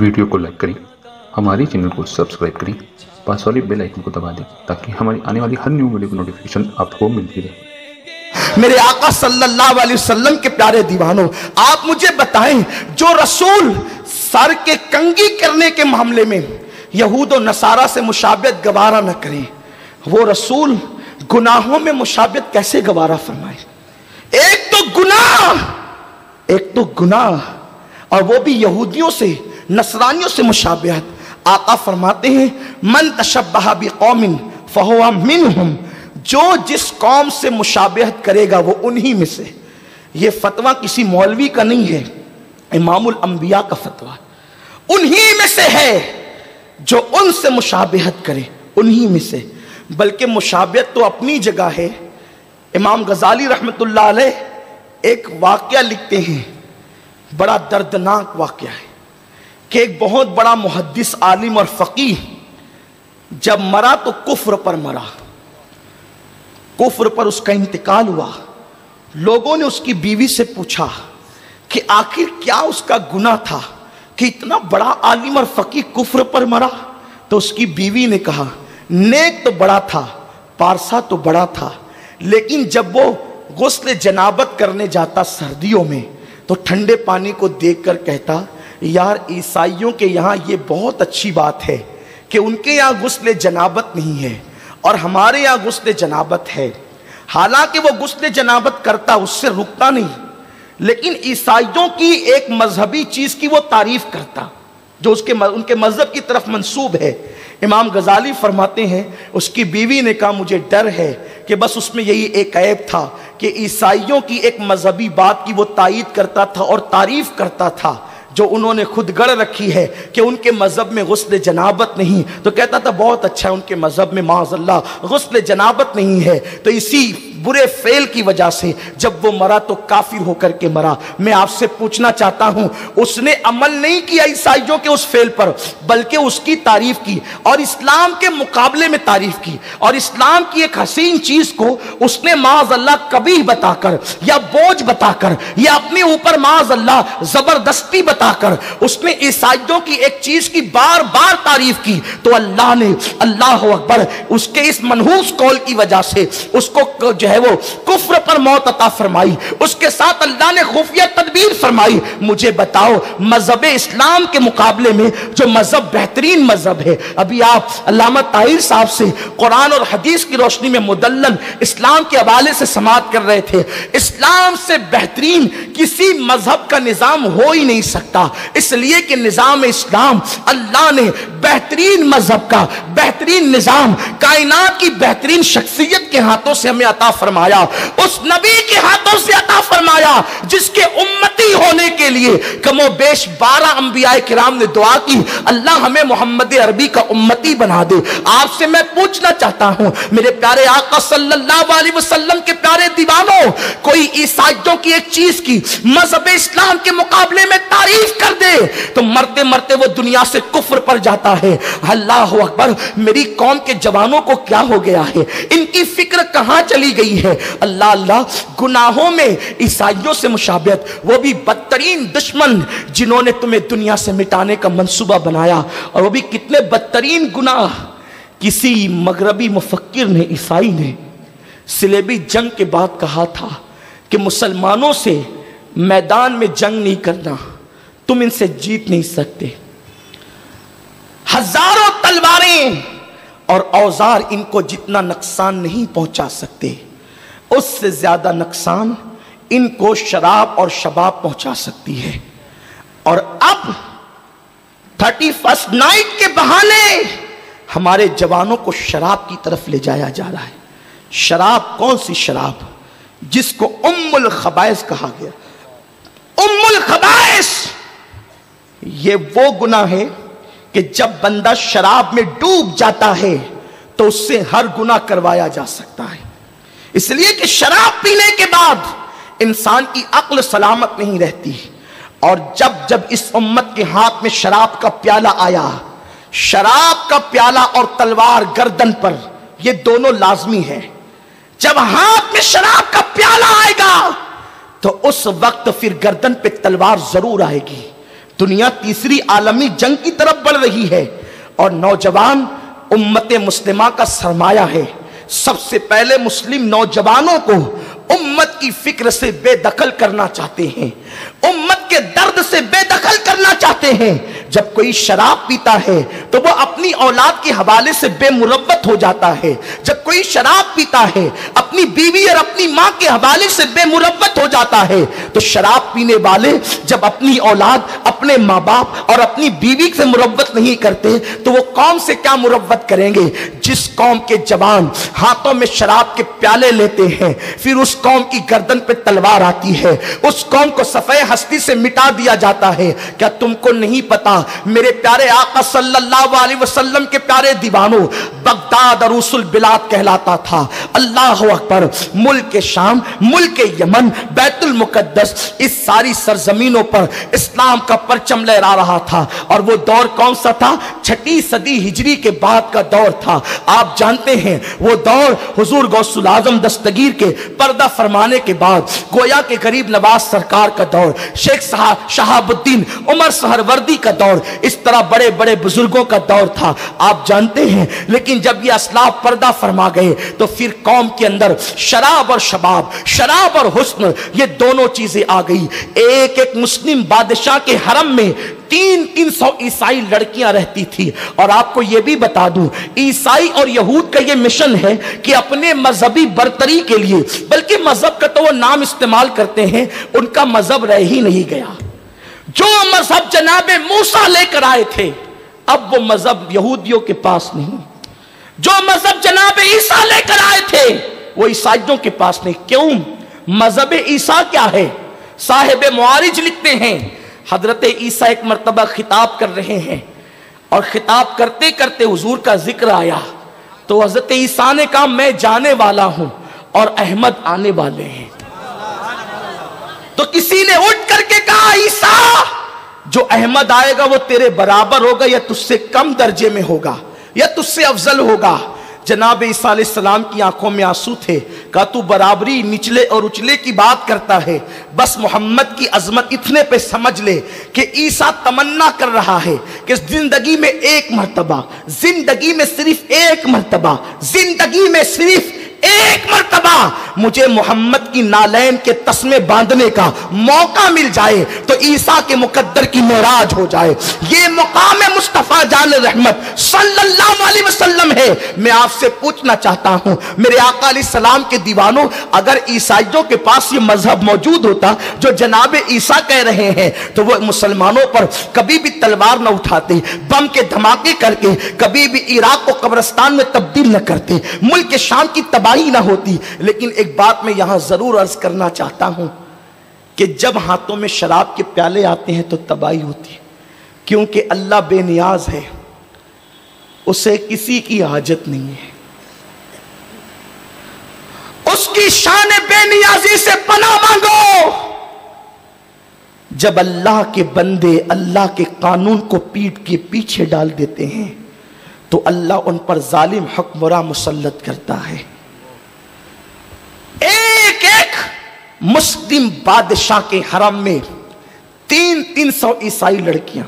Video को like करें, हमारे चैनल को सब्सक्राइब करें, पास वाले बेल आइकन को दबा दें ताकि हमारी आने वाली हर न्यू वीडियो की नोटिफिकेशन आपको मिलती रहे। मेरे आका सल्लल्लाहु अलैहि वसल्लम के प्यारे दीवानों, आप मुझे बताएं, जो रसूल सर के कंघी करने के मामले में यहूद और नसारा से मुशाबियत गवारा न करें, वो रसूल गुनाहों में मुशाबियत कैसे गवारा फरमाए? एक तो गुनाह और वो भी यहूदियों से नसरानियों से मुशाबियत। आका फरमाते हैं, मन तशब्बह बिकौमिन फहुवा मिनहुम, जो जिस कौम से मुशाबियत करेगा वो उन्हीं में से। ये फतवा किसी मौलवी का नहीं है, इमामुल अंबिया का फतवा। उन्हीं में से है जो उनसे मुशाबियत करे, उन्हीं में से। बल्कि मुशाबियत तो अपनी जगह है। इमाम गजाली रहमतुल्लाह अलैह एक वाक़या लिखते हैं, बड़ा दर्दनाक वाक़या है कि एक बहुत बड़ा मुहद्दिस आलिम और फ़कीह जब मरा तो कुफ्र पर मरा, कुफ्र पर उसका इंतकाल हुआ। लोगों ने उसकी बीवी से पूछा कि आखिर क्या उसका गुनाह था कि इतना बड़ा आलिम और फ़कीह कुफ्र पर मरा? तो उसकी बीवी ने कहा, नेक तो बड़ा था, पारसा तो बड़ा था, लेकिन जब वो गुस्ल जनाबत करने जाता सर्दियों में तो ठंडे पानी को देखकर कहता, यार ईसाइयों के यहाँ ये बहुत अच्छी बात है कि उनके यहाँ गुस्ल जनाबत नहीं है और हमारे यहाँ गुस्ल जनाबत है। हालांकि वो गुस्ल जनाबत करता, उससे रुकता नहीं, लेकिन ईसाइयों की एक मजहबी चीज़ की वो तारीफ करता जो उनके मजहब की तरफ मंसूब है। इमाम गजाली फरमाते हैं, उसकी बीवी ने कहा, मुझे डर है कि बस उसमें यही एक ऐब था कि ईसाइयों की एक मजहबी बात की वो तायीद करता था और तारीफ करता था जो उन्होंने खुद गढ़ रखी है कि उनके मजहब में गुस्ल जनाबत नहीं। तो कहता था बहुत अच्छा है, उनके मजहब में माअज़ल्लाह गुस्ल जनाबत नहीं है। तो इसी बुरे फेल की वजह से जब वो मरा तो काफिर होकर के मरा। मैं आपसे पूछना चाहता हूं, उसने अमल नहीं किया ईसाइयों के उस फेल पर, बल्कि उसकी तारीफ की और इस्लाम के मुकाबले में तारीफ की, और इस्लाम की एक हसीन चीज को उसने माअज़ल्लाह कबीह बताकर या बोझ बताकर या अपने ऊपर माअज़ल्लाह जबरदस्ती बताकर उसने ईसाइयों की एक चीज की बार बार तारीफ की। तो अल्लाह ने, अल्लाह अकबर, उसके इस मनहूस कौल की वजह से उसको जो है वो कुफ्र पर मौत अता फरमाई। उसके साथ अल्लाह ने खुफिया तदबीर फरमाई। मुझे बताओ, मजहब इस्लाम के मुकाबले में जो मजहब बेहतरीन मजहब है, अभी आप अल्लामा ताहिर साहब से कुरान और हदीस की रोशनी में मुदल्लन इस्लाम के हवाले से समाअत कर रहे थे। इस्लाम से बेहतरीन किसी मजहब का निजाम हो ही नहीं सकता, इसलिए कि निजाम इस्लाम अल्लाह ने बेहतरीन मजहब का बेहतरीन निजाम कायनात की बेहतरीन शख्सियत के हाथों से हमें अता फरमाया, उस नबी के हाथों से अता फरमाया जिसके उम्मती होने के लिए कमो बेश 12 अंबियाए किराम ने दुआ की, अल्लाह हमें मोहम्मद अरबी का उम्मती बना दे। आपसे मैं पूछना चाहता हूं, मेरे प्यारे आका सल्लल्लाहु अलैहि वसल्लम के प्यारे दीवानों, कोई ईसाइयों की एक चीज की मजहब इस्लाम के मुकाबले में तारीफ कर दे तो मरते मरते वो दुनिया से कुफ्र पर जाता है। अल्लाह अकबर, मेरी कौम के जवानों को क्या हो गया है? इनकी फिक्र कहां चली गई है? अल्लाह अल्लाह, गुनाहों में ईसाइयों से मुशाबियत, वो भी बदतरीन दुश्मन जिन्होंने तुम्हें दुनिया से मिटाने का मंसूबा बनाया, और वो भी कितने बदतरीन गुनाह। किसी मगरबी मुफक्किर ने, ईसाई ने सिलेबी जंग के बाद कहा था कि मुसलमानों से मैदान में जंग नहीं करना, तुम इनसे जीत नहीं सकते। हजारों तलवारें और औजार इनको जितना नुकसान नहीं पहुंचा सकते, उससे ज्यादा नुकसान इनको शराब और शबाब पहुंचा सकती है। और अब 31st नाइट के बहाने हमारे जवानों को शराब की तरफ ले जाया जा रहा है। शराब, कौन सी शराब? जिसको उम्मुल खबाइस कहा गया। उम्मुल खबाइस ये वो गुनाह है कि जब बंदा शराब में डूब जाता है तो उससे हर गुनाह करवाया जा सकता है, इसलिए कि शराब पीने के बाद इंसान की अक्ल सलामत नहीं रहती। और जब जब इस उम्मत के हाथ में शराब का प्याला आया, शराब का प्याला और तलवार गर्दन पर, ये दोनों लाजमी है। जब हाथ में शराब का प्याला आएगा तो उस वक्त फिर गर्दन पे तलवार जरूर आएगी। दुनिया तीसरी आलमी जंग की तरफ बढ़ रही है और नौजवान उम्मत मुस्लिमा का सरमाया है। सबसे पहले मुस्लिम नौजवानों को उम्मत की फिक्र से बेदखल करना चाहते हैं, उम्मत के दर्द से बेदखल करना चाहते हैं। जब कोई शराब पीता है तो वो अपनी औलाद के हवाले से बेमुरव्वत हो जाता है। जब कोई शराब पीता है अपनी बीवी और अपनी माँ के हवाले से बेमुरव्वत हो जाता है। तो शराब पीने वाले जब अपनी औलाद, अपने माँ बाप और अपनी बीवी से मुरव्वत नहीं करते तो वो कौम से क्या मुरव्वत करेंगे। जिस कौम के जवान हाथों में शराब के प्याले लेते हैं, फिर उस कौम की गर्दन पे तलवार आती है, उस कौम को सफेद हस्ती से मिटा दिया जाता है। क्या तुमको नहीं पता मेरे प्यारे आका सल्लल्लाहु अलैहि वसल्लम के प्यारे दीवानों, बगदाद और उसूल बिलाद कहलाता था। अल्लाह अकबर, मुल्क शाम, मुल्क यमन, बैतुल मुकद्दस, इस सारी सरजमीनों पर इस्लाम का परचम लहरा रहा था। और वो दौर कौन सा था? 6वीं सदी हिजरी के बाद का दौर था। आप जानते हैं वो दौर हुजूर गौसुल आजम दस्तगीर के पर्दा फरमाने के बाद गोया के गरीब नवाज सरकार का दौर, शेख शहाबुद्दीन उमर सहरवर्दी का दौर, इस तरह बड़े बड़े बुजुर्गों का दौर था। आप जानते हैं, लेकिन जब ये असलाफ पर्दा फरमा गए तो फिर कौम के अंदर शराब और शबाब, शराब और हुस्न, ये दोनों चीजें आ गई। एक एक मुस्लिम बादशाह के हरम में 300 ईसाई लड़कियां रहती थी। और आपको यह भी बता दूं, ईसाई और यहूद का यह मिशन है कि अपने मजहबी बरतरी के लिए, बल्कि मजहब का तो वो नाम इस्तेमाल करते हैं, उनका मजहब रह ही नहीं गया। जो मजहब जनाबे मूसा लेकर आए थे, अब वो मजहब यहूदियों के पास नहीं। जो मजहब जनाबे ईसा लेकर आए थे, वो ईसाइयों के पास नहीं। क्यों? मजहब ईसा क्या है? साहिब मुआरिज लिखते हैं, हजरत ईसा एक मर्तबा खिताब कर रहे हैं और खिताब करते करते हुजूर का जिक्र आया तो हजरत ईसा ने कहा, मैं जाने वाला हूं और अहमद आने वाले हैं। तो किसी ने उठ करके कहा, ईसा, जो अहमद आएगा वो तेरे बराबर होगा या तुझसे कम दर्जे में होगा या तुझसे अफजल होगा। जनाब ईसा अलैहिस्सलाम की आंखों में आंसू थे। कहा, तू बराबरी, निचले और उचले की बात करता है, बस मोहम्मद की अजमत इतने पे समझ ले कि ईसा तमन्ना कर रहा है कि जिंदगी में एक मर्तबा, जिंदगी में सिर्फ एक मर्तबा, जिंदगी में सिर्फ एक मर्तबा मुझे मोहम्मद की नालैन के तस्मे बांधने का मौका मिल जाए तो ईसा के मुकद्दर की मेराज हो जाए। ये मुकाम मुस्तफा जान रहमत सल्लल्लाहु अलैहि वसल्लम है। मैं आपसे पूछना चाहता हूं मेरे आका अलैहिस्सलाम के दीवानों, अगर ईसाइयों के पास ये मजहब मौजूद होता जो जनाबे ईसा कह रहे हैं, तो वो मुसलमानों पर कभी भी तलवार न उठाते, बम के धमाके करके कभी भी इराक को कब्रिस्तान में तब्दील न करते, मुल्क शाम की तबाही ना होती। लेकिन एक बात मैं यहां जरूर अर्ज करना चाहता हूं कि जब हाथों में शराब के प्याले आते हैं तो तबाही होती है, क्योंकि अल्लाह बेनियाज है, उसे किसी की हाजत नहीं है। उसकी शान बेनियाजी से पनाह मांगो। जब अल्लाह के बंदे अल्लाह के कानून को पीठ के पीछे डाल देते हैं तो अल्लाह उन पर जालिम हुक्मरां मुसल्लत करता है। एक एक मुस्लिम बादशाह के हरम में 300 ईसाई लड़कियां,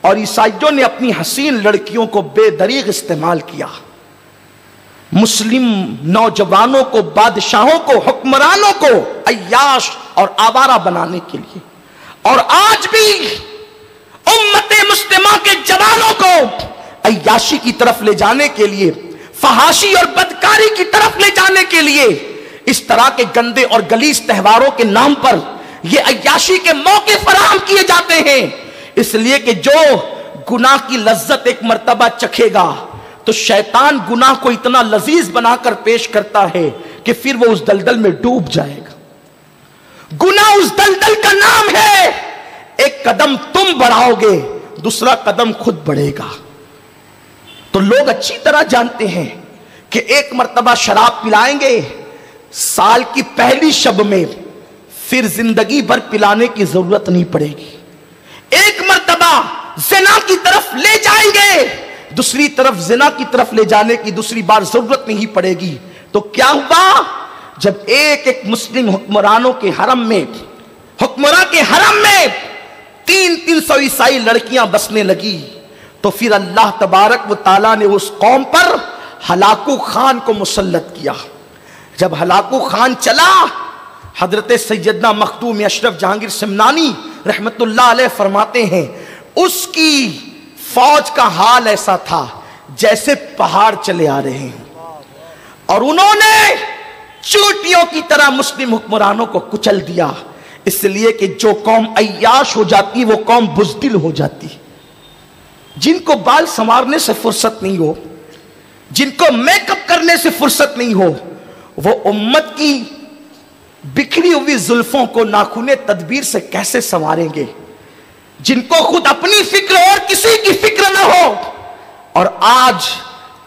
और ईसाइयों ने अपनी हसीन लड़कियों को बेदरीग इस्तेमाल किया, मुस्लिम नौजवानों को, बादशाहों को, हुक्मरानों को अय्याश और आवारा बनाने के लिए। और आज भी उम्मत मुस्लिमा के जवानों को अय्याशी की तरफ ले जाने के लिए, फहाशी और बदकारी की तरफ ले जाने के लिए इस तरह के गंदे और गलीज त्योहारों के नाम पर ये अय्याशी के मौके फराहम किए जाते हैं। इसलिए कि जो गुनाह की लज्जत एक मर्तबा चखेगा तो शैतान गुनाह को इतना लजीज बनाकर पेश करता है कि फिर वो उस दलदल में डूब जाएगा। गुनाह उस दलदल का नाम है, एक कदम तुम बढ़ाओगे, दूसरा कदम खुद बढ़ेगा। तो लोग अच्छी तरह जानते हैं कि एक मर्तबा शराब पिलाएंगे, साल की पहली शब में, फिर जिंदगी भर पिलाने की जरूरत नहीं पड़ेगी। एक मर्तबा ज़िना की तरफ ले जाएंगे, दूसरी तरफ ज़िना की तरफ ले जाने की दूसरी बार जरूरत नहीं पड़ेगी। तो क्या हुआ? जब एक एक मुस्लिम हुक्मरानों के हरम में, हुक्मरान के हरम में 300 عیسائی لڑکیاں بسنے لگی، تو پھر اللہ تبارک و تعالیٰ نے اس قوم پر ہلاکو خان کو مسلط کیا۔ جب ہلاکو خان چلا، حضرت سیدنا مخدوم اشرف جہانگیر سمنانی رحمت اللہ علیہ فرماتے ہیں اس کی فوج کا حال ایسا تھا جیسے پہاڑ چلے آ رہے ہیں، اور انہوں نے چوٹیوں کی طرح مسلم حکمرانوں کو کچل دیا، اس لیے کہ جو قوم عیاش ہو جاتی وہ قوم بزدل ہو جاتی۔ جن کو بال سنوارنے سے فرصت نہیں ہو، جن کو میک اپ کرنے سے فرصت نہیں ہو، وہ امت کی بکھری ہوئی زلفوں کو ناخن تدبیر سے کیسے سنواریں گے؟ جن کو خود اپنی فکر اور کسی کی فکر نہ ہو، اور آج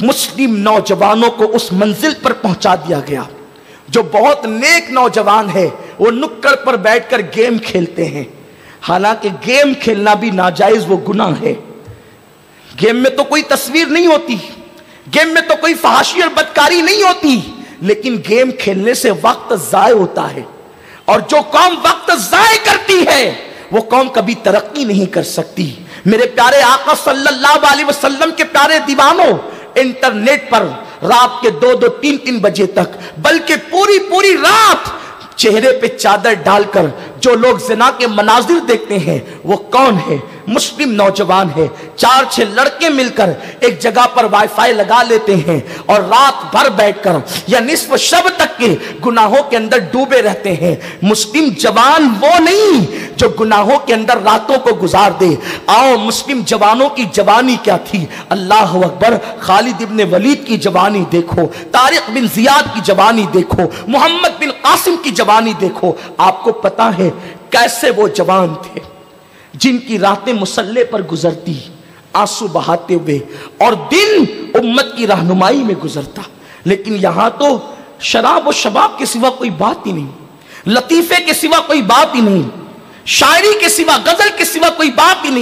مسلم نوجوانوں کو اس منزل پر پہنچا دیا گیا۔ جو بہت نیک نوجوان ہے وہ نکڑ پر بیٹھ کر گیم کھیلتے ہیں، حالانکہ گیم کھیلنا بھی ناجائز وہ گناہ ہے۔ گیم میں تو کوئی تصویر نہیں ہوتی، گیم میں تو کوئی فحاشی اور بدکاری نہیں ہوتی، لیکن گیم کھیلنے سے وقت ضائع ہوتا ہے، اور جو قوم وقت ضائع کرتی ہے وہ قوم کبھی ترقی نہیں کر سکتی۔ میرے پیارے آقا صلی اللہ علیہ وسلم کے پیارے دیوانوں، انٹرنیٹ پر رات کے 2-2 3-3 بجے تک، بلکہ پوری رات چہرے پہ چادر ڈال کر جو لوگ زنا کے مناظر دیکھتے ہیں وہ کون ہے؟ مسلم نوجوان ہے۔ 4-6 لڑکے مل کر ایک جگہ پر وائی فائی لگا لیتے ہیں اور رات بھر بیٹھ کر یا نصف شب تک کے گناہوں کے اندر ڈوبے رہتے ہیں۔ مسلم جوان وہ نہیں جو گناہوں کے اندر راتوں کو گزار دے۔ آؤ مسلم جوانوں کی جوانی کیا تھی، اللہ اکبر۔ خالد ابن ولید کی جوانی دیکھو، طارق بن زیاد کی جوانی دیکھو، محمد بن قاسم کی جوانی دیکھو۔ آپ کو پتا ہے کیسے وہ جوان تھے جن کی راتیں مسلح پر گزرتی آنسو بہاتے ہوئے، اور دن امت کی رہنمائی میں گزرتا۔ لیکن یہاں تو شراب و شباب کے سوا کوئی بات ہی نہیں، لطیفے کے سوا کوئی بات ہی نہیں، شاعری کے سوا، غزل کے سوا کوئی بات ہی نہیں۔